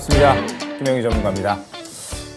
반갑습니다. 김영희 전문가입니다.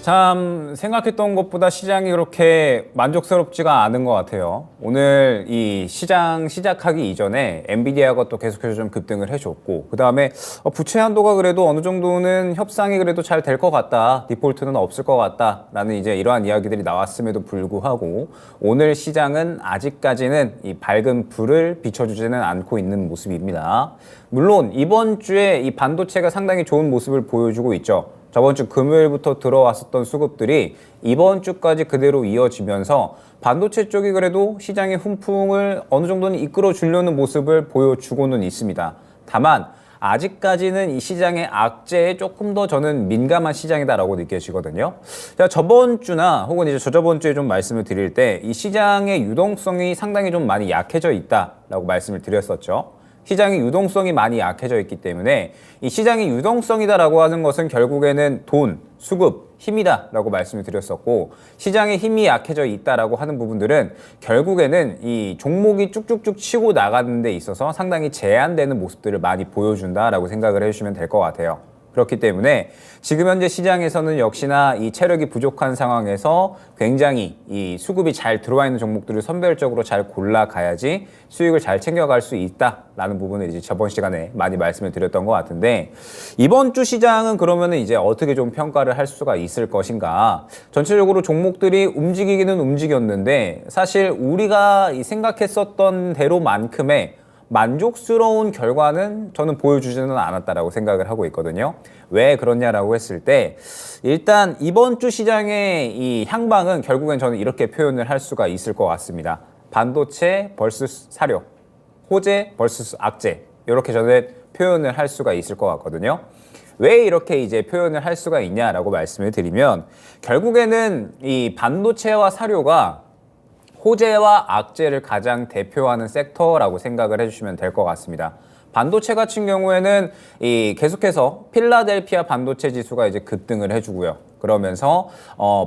참 생각했던 것보다 시장이 그렇게 만족스럽지가 않은 것 같아요. 오늘 이 시장 시작하기 이전에 엔비디아가 또 계속해서 좀 급등을 해줬고, 그 다음에 부채 한도가 그래도 어느 정도는 협상이 그래도 잘 될 것 같다, 디폴트는 없을 것 같다라는 이제 이러한 이야기들이 나왔음에도 불구하고 오늘 시장은 아직까지는 이 밝은 불을 비춰주지는 않고 있는 모습입니다. 물론 이번 주에 이 반도체가 상당히 좋은 모습을 보여주고 있죠. 저번 주 금요일부터 들어왔었던 수급들이 이번 주까지 그대로 이어지면서 반도체 쪽이 그래도 시장의 훈풍을 어느 정도는 이끌어 주려는 모습을 보여주고는 있습니다. 다만 아직까지는 이 시장의 악재에 조금 더 저는 민감한 시장이다라고 느껴지거든요. 제가 저번 주나 혹은 이제 저저번 주에 좀 말씀을 드릴 때 이 시장의 유동성이 상당히 좀 많이 약해져 있다라고 말씀을 드렸었죠. 시장의 유동성이 많이 약해져 있기 때문에 이 시장의 유동성이다라고 하는 것은 결국에는 돈, 수급, 힘이다라고 말씀을 드렸었고, 시장의 힘이 약해져 있다라고 하는 부분들은 결국에는 이 종목이 쭉쭉쭉 치고 나가는 데 있어서 상당히 제한되는 모습들을 많이 보여준다라고 생각을 해주시면 될 것 같아요. 그렇기 때문에 지금 현재 시장에서는 역시나 이 체력이 부족한 상황에서 굉장히 이 수급이 잘 들어와 있는 종목들을 선별적으로 잘 골라가야지 수익을 잘 챙겨갈 수 있다라는 부분을 이제 저번 시간에 많이 말씀을 드렸던 것 같은데, 이번 주 시장은 그러면은 이제 어떻게 좀 평가를 할 수가 있을 것인가? 전체적으로 종목들이 움직이기는 움직였는데 사실 우리가 생각했었던 대로만큼의 만족스러운 결과는 저는 보여주지는 않았다라고 생각을 하고 있거든요. 왜 그러냐라고 했을 때, 일단 이번 주 시장의 이 향방은 결국엔 저는 이렇게 표현을 할 수가 있을 것 같습니다. 반도체 vs 사료, 호재 vs 악재, 이렇게 저는 표현을 할 수가 있을 것 같거든요. 왜 이렇게 이제 표현을 할 수가 있냐라고 말씀을 드리면, 결국에는 이 반도체와 사료가 호재와 악재를 가장 대표하는 섹터라고 생각을 해주시면 될 것 같습니다. 반도체 같은 경우에는 이 계속해서 필라델피아 반도체 지수가 이제 급등을 해주고요. 그러면서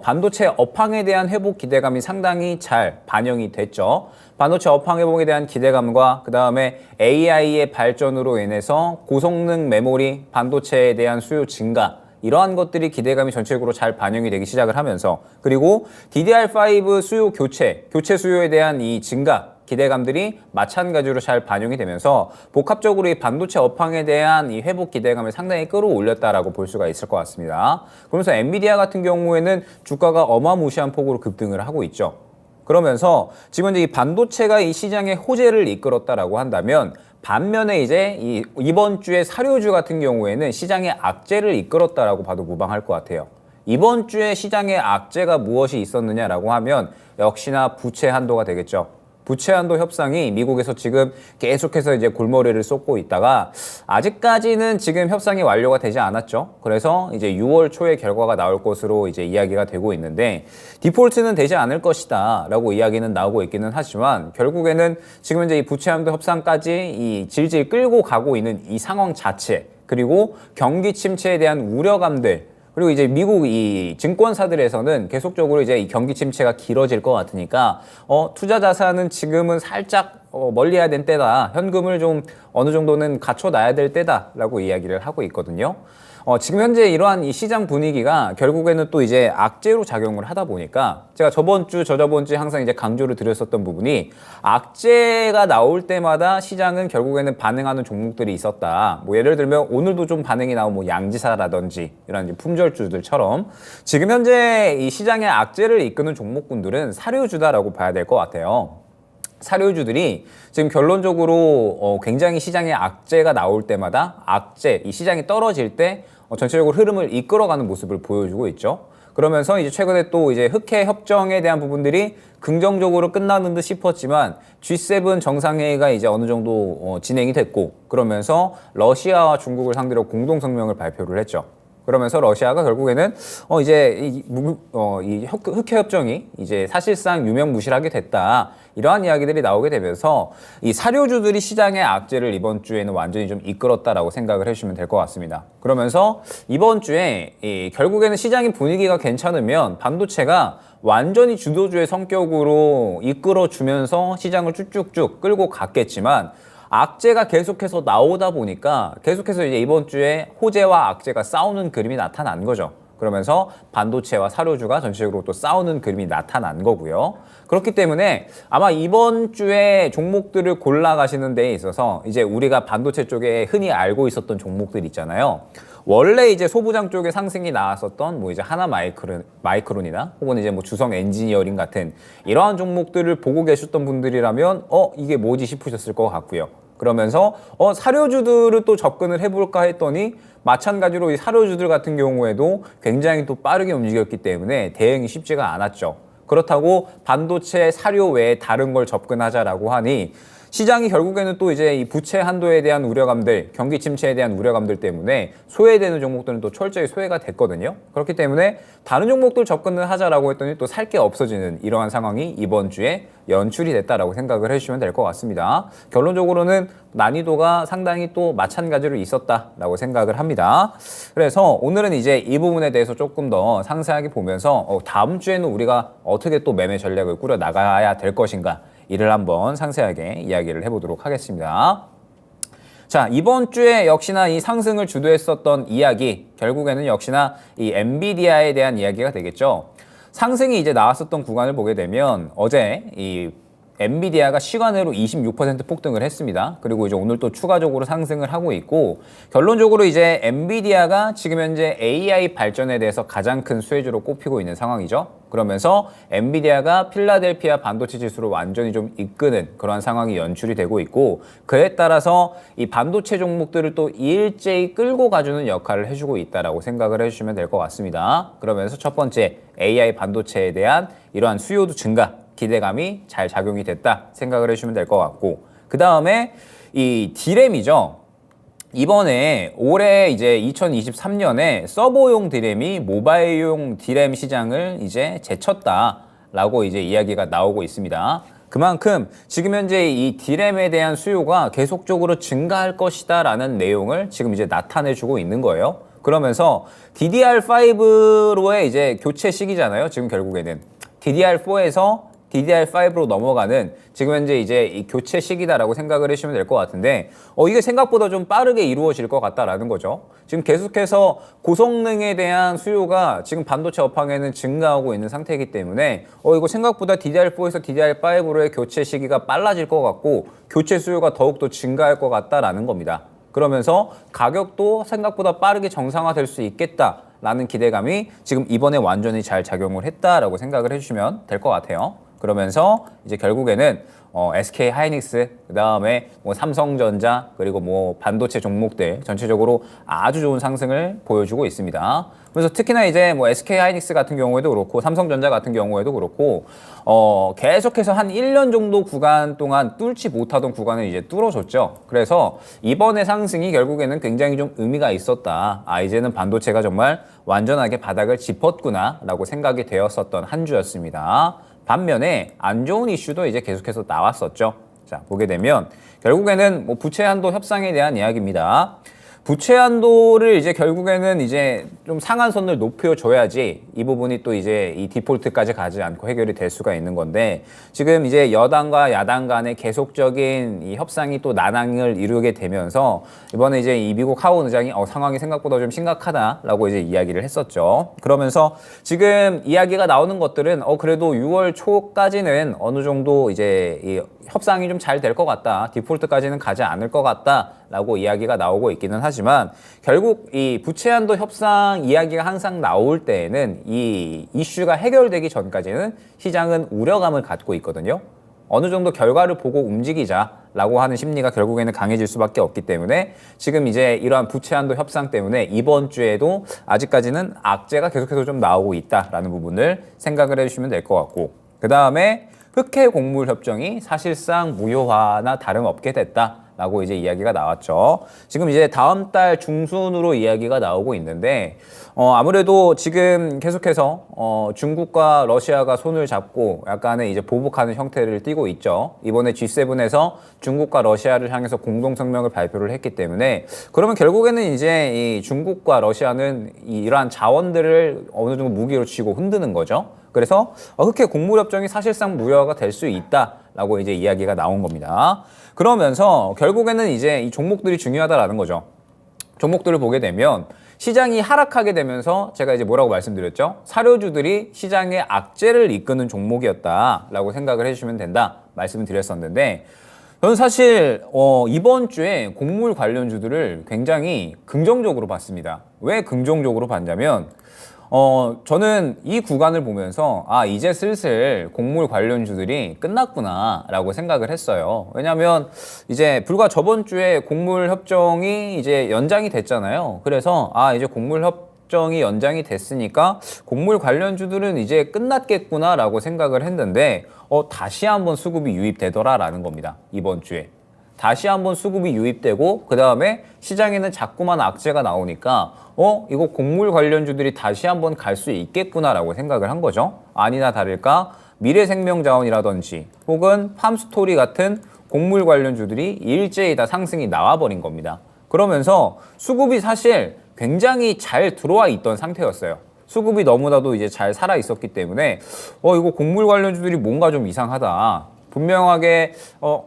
반도체 업황에 대한 회복 기대감이 상당히 잘 반영이 됐죠. 반도체 업황 회복에 대한 기대감과 그 다음에 AI의 발전으로 인해서 고성능 메모리 반도체에 대한 수요 증가, 이러한 것들이 기대감이 전체적으로 잘 반영이 되기 시작을 하면서, 그리고 DDR5 수요 교체 수요에 대한 이 증가 기대감들이 마찬가지로 잘 반영이 되면서 복합적으로 이 반도체 업황에 대한 이 회복 기대감을 상당히 끌어올렸다라고 볼 수가 있을 것 같습니다. 그러면서 엔비디아 같은 경우에는 주가가 어마무시한 폭으로 급등을 하고 있죠. 그러면서 지금 이제 이 반도체가 이 시장의 호재를 이끌었다라고 한다면, 반면에 이제 이번 주에 사료주 같은 경우에는 시장의 악재를 이끌었다라고 봐도 무방할 것 같아요. 이번 주에 시장의 악재가 무엇이 있었느냐라고 하면 역시나 부채 한도가 되겠죠. 부채 한도 협상이 미국에서 지금 계속해서 이제 골머리를 쏟고 있다가 아직까지는 지금 협상이 완료가 되지 않았죠. 그래서 이제 6월 초에 결과가 나올 것으로 이제 이야기가 되고 있는데, 디폴트는 되지 않을 것이다 라고 이야기는 나오고 있기는 하지만, 결국에는 지금 이제 이 부채 한도 협상까지 이 질질 끌고 가고 있는 이 상황 자체, 그리고 경기 침체에 대한 우려감들, 그리고 이제 미국 이 증권사들에서는 계속적으로 이제 이 경기 침체가 길어질 것 같으니까 투자 자산은 지금은 살짝 멀리해야 될 때다, 현금을 좀 어느 정도는 갖춰놔야 될 때다라고 이야기를 하고 있거든요. 지금 현재 이러한 이 시장 분위기가 결국에는 또 이제 악재로 작용을 하다 보니까, 제가 저번 주, 저저번 주에 항상 이제 강조를 드렸었던 부분이, 악재가 나올 때마다 시장은 결국에는 반응하는 종목들이 있었다. 뭐 예를 들면 오늘도 좀 반응이 나온 뭐 양지사라든지 이런 이제 품절주들처럼 지금 현재 이 시장의 악재를 이끄는 종목군들은 사료주다라고 봐야 될 것 같아요. 사료주들이 지금 결론적으로 굉장히 시장에 악재가 나올 때마다 이 시장이 떨어질 때 전체적으로 흐름을 이끌어가는 모습을 보여주고 있죠. 그러면서 이제 최근에 또 이제 흑해 협정에 대한 부분들이 긍정적으로 끝나는 듯 싶었지만, G7 정상회의가 이제 어느 정도 진행이 됐고, 그러면서 러시아와 중국을 상대로 공동 성명을 발표를 했죠. 그러면서 러시아가 결국에는 이제 이 흑해 협정이 이제 사실상 유명무실하게 됐다, 이러한 이야기들이 나오게 되면서 이 사료주들이 시장의 악재를 이번 주에는 완전히 좀 이끌었다라고 생각을 해주시면 될 것 같습니다. 그러면서 이번 주에 결국에는 시장의 분위기가 괜찮으면 반도체가 완전히 주도주의 성격으로 이끌어주면서 시장을 쭉쭉쭉 끌고 갔겠지만, 악재가 계속해서 나오다 보니까 계속해서 이제 이번 주에 호재와 악재가 싸우는 그림이 나타난 거죠. 그러면서 반도체와 사료주가 전체적으로 또 싸우는 그림이 나타난 거고요. 그렇기 때문에 아마 이번 주에 종목들을 골라가시는 데에 있어서 이제 우리가 반도체 쪽에 흔히 알고 있었던 종목들 있잖아요. 원래 이제 소부장 쪽에 상승이 나왔었던 뭐 이제 하나 마이크론이나 혹은 이제 뭐 주성 엔지니어링 같은 이러한 종목들을 보고 계셨던 분들이라면 이게 뭐지 싶으셨을 것 같고요. 그러면서 사료주들을 또 접근을 해볼까 했더니 마찬가지로 이 사료주들 같은 경우에도 굉장히 또 빠르게 움직였기 때문에 대응이 쉽지가 않았죠. 그렇다고 반도체 사료 외에 다른 걸 접근하자라고 하니 시장이 결국에는 또 이제 이 부채 한도에 대한 우려감들, 경기 침체에 대한 우려감들 때문에 소외되는 종목들은 또 철저히 소외가 됐거든요. 그렇기 때문에 다른 종목들 접근을 하자라고 했더니 또 살 게 없어지는 이러한 상황이 이번 주에 연출이 됐다라고 생각을 해주시면 될 것 같습니다. 결론적으로는 난이도가 상당히 또 마찬가지로 있었다라고 생각을 합니다. 그래서 오늘은 이제 이 부분에 대해서 조금 더 상세하게 보면서 다음 주에는 우리가 어떻게 또 매매 전략을 꾸려 나가야 될 것인가 이를 한번 상세하게 이야기를 해보도록 하겠습니다. 자, 이번 주에 역시나 이 상승을 주도했었던 이야기, 결국에는 역시나 이 엔비디아에 대한 이야기가 되겠죠. 상승이 이제 나왔었던 구간을 보게 되면 어제 이 엔비디아가 시간으로 26% 폭등을 했습니다. 그리고 이제 오늘 또 추가적으로 상승을 하고 있고, 결론적으로 이제 엔비디아가 지금 현재 AI 발전에 대해서 가장 큰 수혜주로 꼽히고 있는 상황이죠. 그러면서 엔비디아가 필라델피아 반도체 지수로 완전히 좀 이끄는 그런 상황이 연출이 되고 있고, 그에 따라서 이 반도체 종목들을 또 일제히 끌고 가주는 역할을 해주고 있다라고 생각을 해주시면 될 것 같습니다. 그러면서 첫 번째 AI 반도체에 대한 이러한 수요도 증가, 기대감이 잘 작용이 됐다 생각을 해주시면 될 것 같고, 그 다음에 이 디램이죠. 이번에 올해 이제 2023년에 서버용 디램이 모바일용 디램 시장을 이제 제쳤다라고 이제 이야기가 나오고 있습니다. 그만큼 지금 현재 이 디램에 대한 수요가 계속적으로 증가할 것이다라는 내용을 지금 이제 나타내주고 있는 거예요. 그러면서 DDR5로의 이제 교체 시기잖아요. 지금 결국에는 DDR4에서 DDR5로 넘어가는 지금 현재 이제 이 교체 시기다라고 생각을 해주시면 될 것 같은데, 이게 생각보다 좀 빠르게 이루어질 것 같다라는 거죠. 지금 계속해서 고성능에 대한 수요가 지금 반도체 업황에는 증가하고 있는 상태이기 때문에 이거 생각보다 DDR4에서 DDR5로의 교체 시기가 빨라질 것 같고 교체 수요가 더욱더 증가할 것 같다라는 겁니다. 그러면서 가격도 생각보다 빠르게 정상화될 수 있겠다라는 기대감이 지금 이번에 완전히 잘 작용을 했다라고 생각을 해주시면 될 것 같아요. 그러면서 이제 결국에는 SK 하이닉스, 그 다음에 뭐 삼성전자, 그리고 뭐 반도체 종목들 전체적으로 아주 좋은 상승을 보여주고 있습니다. 그래서 특히나 이제 뭐 SK 하이닉스 같은 경우에도 그렇고 삼성전자 같은 경우에도 그렇고 계속해서 한 1년 정도 구간 동안 뚫지 못하던 구간을 이제 뚫어줬죠. 그래서 이번에 상승이 결국에는 굉장히 좀 의미가 있었다. 이제는 반도체가 정말 완전하게 바닥을 짚었구나라고 생각이 되었었던 한 주였습니다. 반면에 안 좋은 이슈도 이제 계속해서 나왔었죠. 자, 보게 되면 결국에는 뭐 부채 한도 협상에 대한 이야기입니다. 부채 한도를 이제 결국에는 이제 좀 상한선을 높여줘야지 이 부분이 또 이제 이 디폴트까지 가지 않고 해결이 될 수가 있는 건데, 지금 이제 여당과 야당 간의 계속적인 이 협상이 또 난항을 이루게 되면서 이번에 이제 이 미국 하원 의장이 상황이 생각보다 좀 심각하다라고 이제 이야기를 했었죠. 그러면서 지금 이야기가 나오는 것들은 그래도 6월 초까지는 어느 정도 이제 이 협상이 좀 잘 될 것 같다, 디폴트까지는 가지 않을 것 같다라고 이야기가 나오고 있기는 하지만, 결국 이 부채 한도 협상 이야기가 항상 나올 때에는 이 이슈가 해결되기 전까지는 시장은 우려감을 갖고 있거든요. 어느 정도 결과를 보고 움직이자라고 하는 심리가 결국에는 강해질 수밖에 없기 때문에 지금 이제 이러한 부채 한도 협상 때문에 이번 주에도 아직까지는 악재가 계속해서 좀 나오고 있다라는 부분을 생각을 해주시면 될 것 같고, 그 다음에 흑해 곡물 협정이 사실상 무효화나 다름없게 됐다라고 이제 이야기가 나왔죠. 지금 이제 다음 달 중순으로 이야기가 나오고 있는데, 아무래도 지금 계속해서 중국과 러시아가 손을 잡고 약간의 이제 보복하는 형태를 띠고 있죠. 이번에 G7에서 중국과 러시아를 향해서 공동 성명을 발표를 했기 때문에, 그러면 결국에는 이제 이 중국과 러시아는 이러한 자원들을 어느 정도 무기로 쥐고 흔드는 거죠. 그래서 흑해 곡물 협정이 사실상 무효화가 될 수 있다 라고 이제 이야기가 나온 겁니다. 그러면서 결국에는 이제 이 종목들이 중요하다라는 거죠. 종목들을 보게 되면 시장이 하락하게 되면서 제가 이제 뭐라고 말씀드렸죠? 사료주들이 시장의 악재를 이끄는 종목이었다라고 생각을 해주시면 된다 말씀을 드렸었는데, 저는 사실 이번 주에 곡물 관련주들을 굉장히 긍정적으로 봤습니다. 왜 긍정적으로 봤냐면 저는 이 구간을 보면서 이제 슬슬 곡물 관련주들이 끝났구나 라고 생각을 했어요. 왜냐하면 이제 불과 저번 주에 곡물 협정이 이제 연장이 됐잖아요. 그래서 이제 곡물 협정이 연장이 됐으니까 곡물 관련주들은 이제 끝났겠구나 라고 생각을 했는데 다시 한번 수급이 유입되더라라는 겁니다. 이번 주에. 다시 한번 수급이 유입되고 그 다음에 시장에는 자꾸만 악재가 나오니까 이거 곡물 관련주들이 다시 한번 갈 수 있겠구나라고 생각을 한 거죠. 아니나 다를까 미래생명자원이라든지 혹은 팜스토리 같은 곡물 관련주들이 일제히 다 상승이 나와버린 겁니다. 그러면서 수급이 사실 굉장히 잘 들어와 있던 상태였어요. 수급이 너무나도 이제 잘 살아 있었기 때문에 이거 곡물 관련주들이 뭔가 좀 이상하다. 분명하게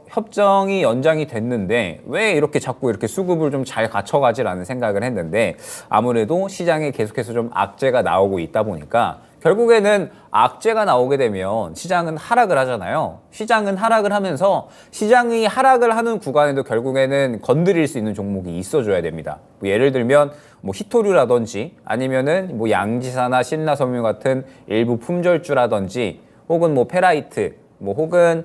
협정이 연장이 됐는데 왜 이렇게 자꾸 이렇게 수급을 좀 잘 갖춰가지라는 생각을 했는데, 아무래도 시장에 계속해서 좀 악재가 나오고 있다 보니까 결국에는 악재가 나오게 되면 시장은 하락을 하잖아요. 시장은 하락을 하면서 시장이 하락을 하는 구간에도 결국에는 건드릴 수 있는 종목이 있어줘야 됩니다. 예를 들면 히토류라든지 아니면은 양지사나 신라섬유 같은 일부 품절주라든지 혹은 페라이트 혹은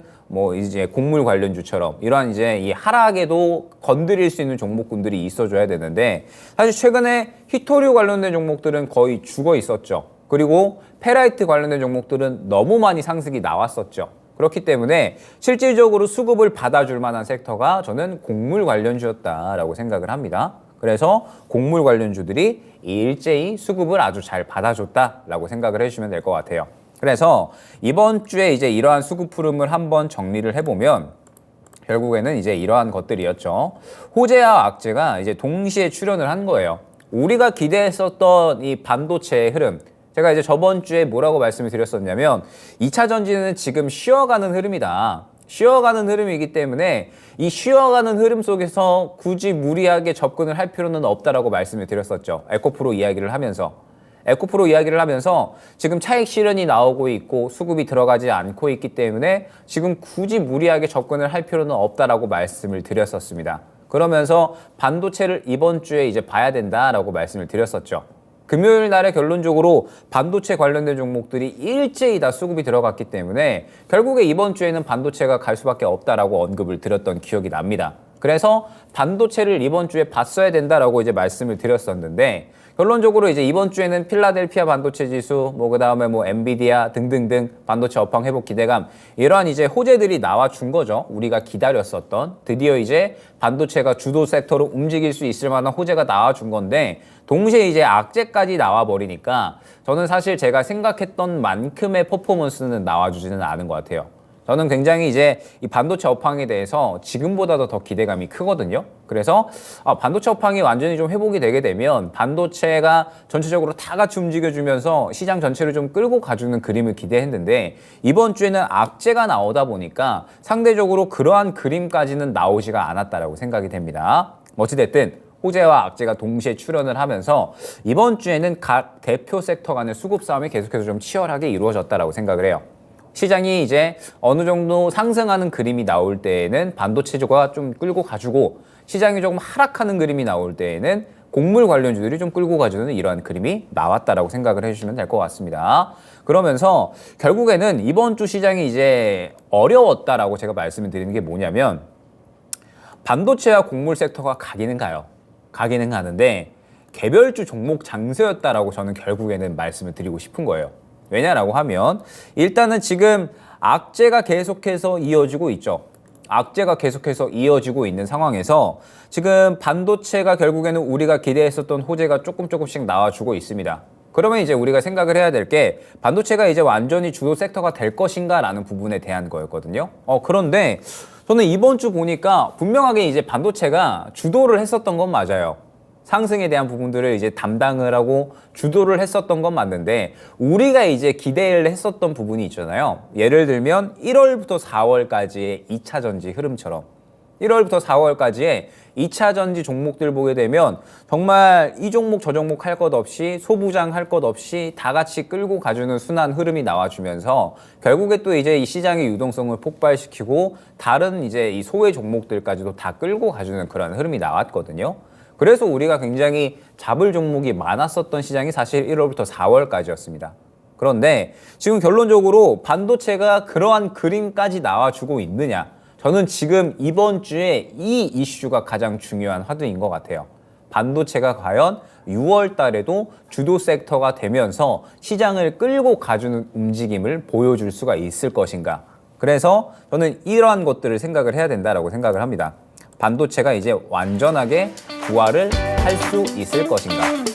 이제 곡물 관련주처럼 이러한 이제 이 하락에도 건드릴 수 있는 종목군들이 있어줘야 되는데, 사실 최근에 히토류 관련된 종목들은 거의 죽어 있었죠. 그리고 페라이트 관련된 종목들은 너무 많이 상승이 나왔었죠. 그렇기 때문에 실질적으로 수급을 받아줄 만한 섹터가 저는 곡물 관련주였다라고 생각을 합니다. 그래서 곡물 관련주들이 일제히 수급을 아주 잘 받아줬다라고 생각을 해주시면 될 것 같아요. 그래서 이번 주에 이제 이러한 수급 흐름을 한번 정리를 해보면 결국에는 이제 이러한 것들이었죠. 호재와 악재가 이제 동시에 출현을 한 거예요. 우리가 기대했었던 이 반도체의 흐름, 제가 이제 저번 주에 뭐라고 말씀을 드렸었냐면 2차 전지는 지금 쉬어가는 흐름이다. 쉬어가는 흐름이기 때문에 이 쉬어가는 흐름 속에서 굳이 무리하게 접근을 할 필요는 없다라고 말씀을 드렸었죠. 에코프로 이야기를 하면서. 에코프로 이야기를 하면서 지금 차익 실현이 나오고 있고 수급이 들어가지 않고 있기 때문에 지금 굳이 무리하게 접근을 할 필요는 없다라고 말씀을 드렸었습니다. 그러면서 반도체를 이번 주에 이제 봐야 된다라고 말씀을 드렸었죠. 금요일 날에 결론적으로 반도체 관련된 종목들이 일제히 다 수급이 들어갔기 때문에 결국에 이번 주에는 반도체가 갈 수밖에 없다라고 언급을 드렸던 기억이 납니다. 그래서 반도체를 이번 주에 봤어야 된다라고 이제 말씀을 드렸었는데, 결론적으로 이제 이번 주에는 필라델피아 반도체 지수, 그다음에 엔비디아 등등등 반도체 업황 회복 기대감, 이러한 이제 호재들이 나와준 거죠. 우리가 기다렸었던, 드디어 이제 반도체가 주도 섹터로 움직일 수 있을 만한 호재가 나와준 건데, 동시에 이제 악재까지 나와버리니까 저는 사실 제가 생각했던 만큼의 퍼포먼스는 나와주지는 않은 것 같아요. 저는 굉장히 이제 이 반도체 업황에 대해서 지금보다도 더 기대감이 크거든요. 그래서 반도체 업황이 완전히 좀 회복이 되게 되면 반도체가 전체적으로 다 같이 움직여주면서 시장 전체를 좀 끌고 가주는 그림을 기대했는데, 이번 주에는 악재가 나오다 보니까 상대적으로 그러한 그림까지는 나오지가 않았다라고 생각이 됩니다. 어찌됐든 호재와 악재가 동시에 출현을 하면서 이번 주에는 각 대표 섹터 간의 수급 싸움이 계속해서 좀 치열하게 이루어졌다라고 생각을 해요. 시장이 이제 어느 정도 상승하는 그림이 나올 때에는 반도체주가 좀 끌고 가주고, 시장이 조금 하락하는 그림이 나올 때에는 곡물 관련주들이 좀 끌고 가주는 이러한 그림이 나왔다라고 생각을 해주시면 될 것 같습니다. 그러면서 결국에는 이번 주 시장이 이제 어려웠다라고 제가 말씀을 드리는 게 뭐냐면, 반도체와 곡물 섹터가 가기는 가요. 가기는 가는데 개별주 종목 장세였다라고 저는 결국에는 말씀을 드리고 싶은 거예요. 왜냐라고 하면 일단은 지금 악재가 계속해서 이어지고 있죠. 악재가 계속해서 이어지고 있는 상황에서 지금 반도체가 결국에는 우리가 기대했었던 호재가 조금씩 나와주고 있습니다. 그러면 이제 우리가 생각을 해야 될 게, 반도체가 이제 완전히 주도 섹터가 될 것인가 라는 부분에 대한 거였거든요. 그런데 저는 이번 주 보니까 분명하게 이제 반도체가 주도를 했었던 건 맞아요. 상승에 대한 부분들을 이제 담당을 하고 주도를 했었던 건 맞는데 우리가 이제 기대를 했었던 부분이 있잖아요. 예를 들면 1월부터 4월까지의 2차 전지 흐름처럼 1월부터 4월까지의 2차 전지 종목들 보게 되면 정말 이 종목 저 종목 할 것 없이 소부장 할 것 없이 다 같이 끌고 가주는 순환 흐름이 나와주면서 결국에 또 이제 이 시장의 유동성을 폭발시키고 다른 이제 이 소외 종목들까지도 다 끌고 가주는 그런 흐름이 나왔거든요. 그래서 우리가 굉장히 잡을 종목이 많았었던 시장이 사실 1월부터 4월까지였습니다. 그런데 지금 결론적으로 반도체가 그러한 그림까지 나와주고 있느냐? 저는 지금 이번 주에 이 이슈가 가장 중요한 화두인 것 같아요. 반도체가 과연 6월 달에도 주도 섹터가 되면서 시장을 끌고 가주는 움직임을 보여줄 수가 있을 것인가. 그래서 저는 이러한 것들을 생각을 해야 된다고 생각을 합니다. 반도체가 이제 완전하게 부활을 할 수 있을 것인가.